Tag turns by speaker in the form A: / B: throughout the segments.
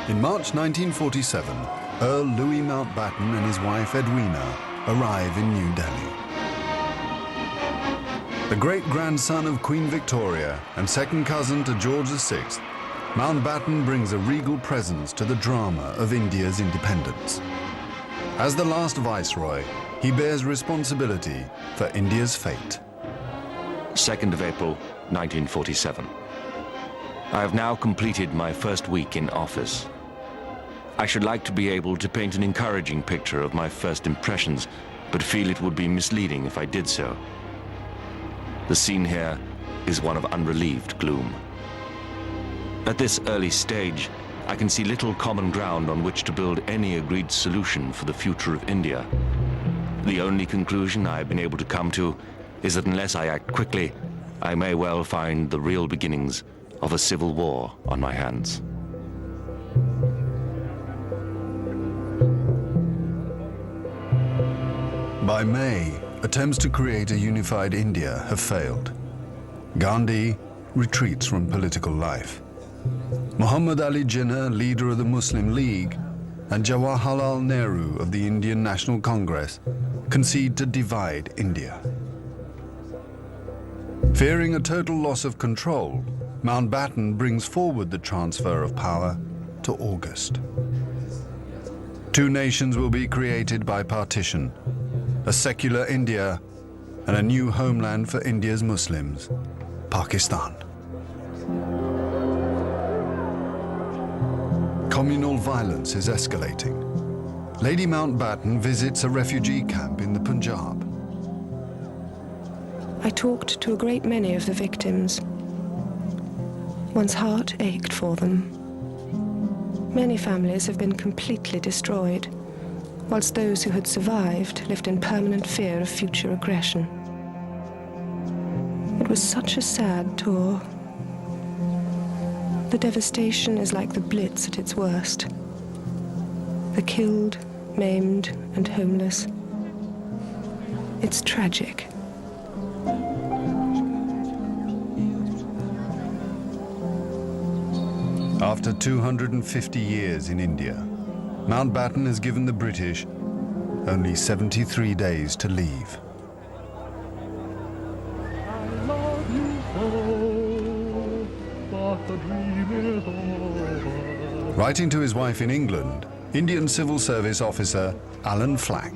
A: In March 1947, Earl Louis Mountbatten and his wife Edwina arrive in New Delhi. The great-grandson of Queen Victoria and second cousin to George VI, Mountbatten brings a regal presence to the drama of India's independence. As the last viceroy, he bears responsibility for India's fate.
B: 2nd of April, 1947. I have now completed my first week in office. I should like to be able to paint an encouraging picture of my first impressions, but feel it would be misleading if I did so. The scene here is one of unrelieved gloom. At this early stage, I can see little common ground on which to build any agreed solution for the future of India. The only conclusion I have been able to come to is that unless I act quickly, I may well find the real beginnings of a civil war on my hands.
A: By May, attempts to create a unified India have failed. Gandhi retreats from political life. Muhammad Ali Jinnah, leader of the Muslim League, and Jawaharlal Nehru of the Indian National Congress concede to divide India. Fearing a total loss of control, Mountbatten brings forward the transfer of power to August. Two nations will be created by partition, a secular India and a new homeland for India's Muslims, Pakistan. Communal violence is escalating. Lady Mountbatten visits a refugee camp in the Punjab.
C: I talked to a great many of the victims. One's heart ached for them. Many families have been completely destroyed, whilst those who had survived lived in permanent fear of future aggression. It was such a sad tour. The devastation is like the Blitz at its worst. The killed, maimed, and homeless. It's tragic.
A: After 250 years in India, Mountbatten has given the British only 73 days to leave. Writing to his wife in England, Indian Civil Service officer Alan Flack.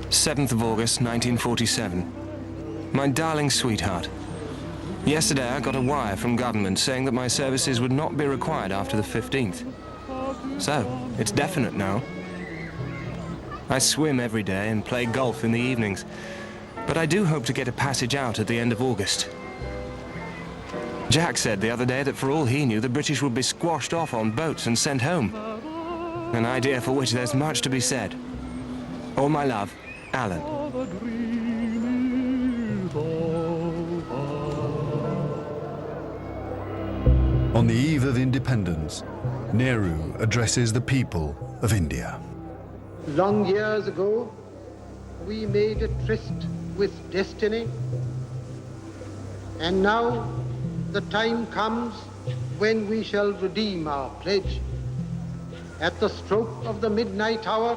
D: 7th of August, 1947. My darling sweetheart. Yesterday I got a wire from government saying that my services would not be required after the 15th. So, it's definite now. I swim every day and play golf in the evenings, but I do hope to get a passage out at the end of August. Jack said the other day that for all he knew, the British would be squashed off on boats and sent home. An idea for which there's much to be said. All my love, Alan.
A: On the eve of independence, Nehru addresses the people of India.
E: Long years ago, we made a tryst with destiny, and now the time comes when we shall redeem our pledge. At the stroke of the midnight hour,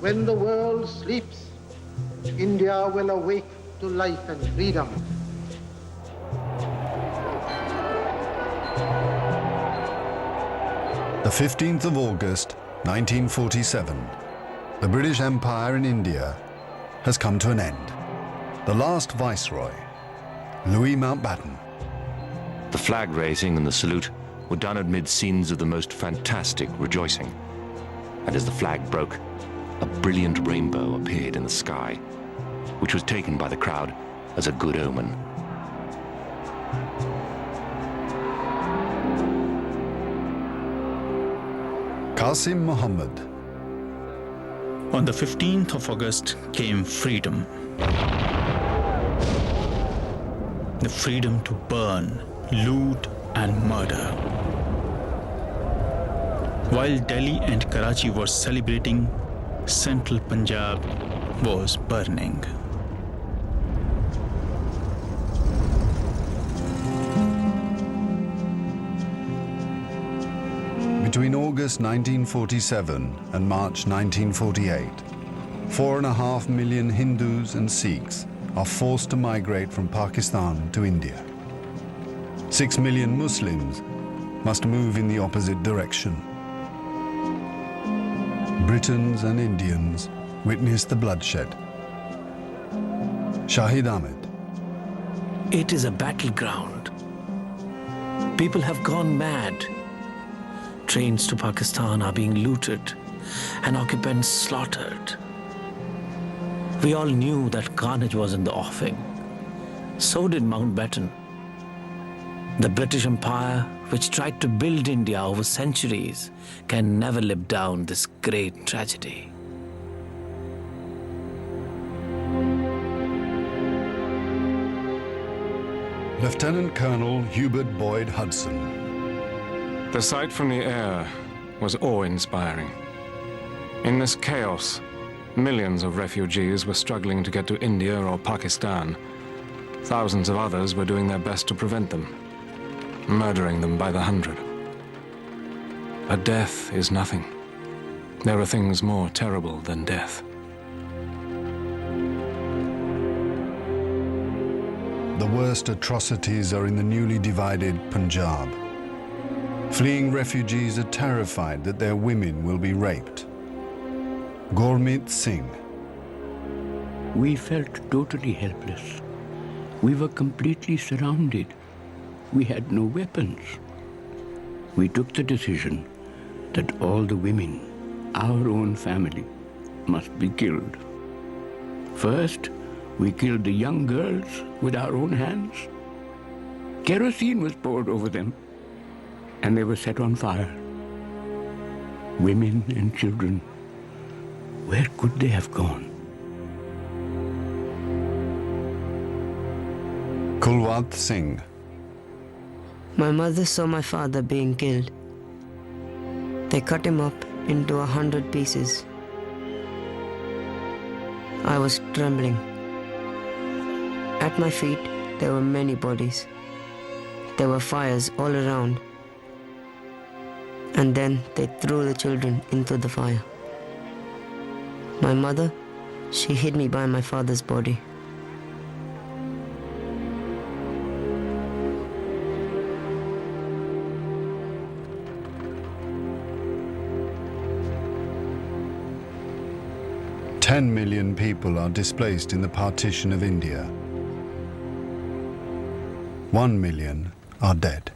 E: when the world sleeps, India will awake to life and freedom.
A: The 15th of August, 1947, the British Empire in India has come to an end. The last viceroy, Louis Mountbatten.
B: The flag raising and the salute were done amid scenes of the most fantastic rejoicing. And as the flag broke, a brilliant rainbow appeared in the sky, which was taken by the crowd as a good omen.
A: Qasim Muhammad.
F: On the 15th of August came freedom. The freedom to burn, loot and murder. While Delhi and Karachi were celebrating, central Punjab was burning.
A: Between August 1947 and March 1948, 4.5 million Hindus and Sikhs are forced to migrate from Pakistan to India. 6 million Muslims must move in the opposite direction. Britons and Indians witnessed the bloodshed. Shahid Ahmed.
G: It is a battleground. People have gone mad. Trains to Pakistan are being looted and occupants slaughtered. We all knew that carnage was in the offing. So did Mountbatten. The British Empire, which tried to build India over centuries, can never live down this great tragedy.
A: Lieutenant Colonel Hubert Boyd Hudson.
H: The sight from the air was awe-inspiring. In this chaos, millions of refugees were struggling to get to India or Pakistan. Thousands of others were doing their best to prevent them, murdering them by the hundred. But death is nothing. There are things more terrible than death.
A: The worst atrocities are in the newly divided Punjab. Fleeing refugees are terrified that their women will be raped. Gurmeet Singh.
I: We felt totally helpless. We were completely surrounded. We had no weapons. We took the decision that all the women, our own family, must be killed. First, we killed the young girls with our own hands. Kerosene was poured over them, and they were set on fire. Women and children, where could they have gone?
A: Kulwant Singh.
J: My mother saw my father being killed. They cut him up into 100 pieces. I was trembling. At my feet, there were many bodies. There were fires all around. And then they threw the children into the fire. My mother, she hid me by my father's body.
A: Ten million people are displaced in the partition of India. 1 million are dead.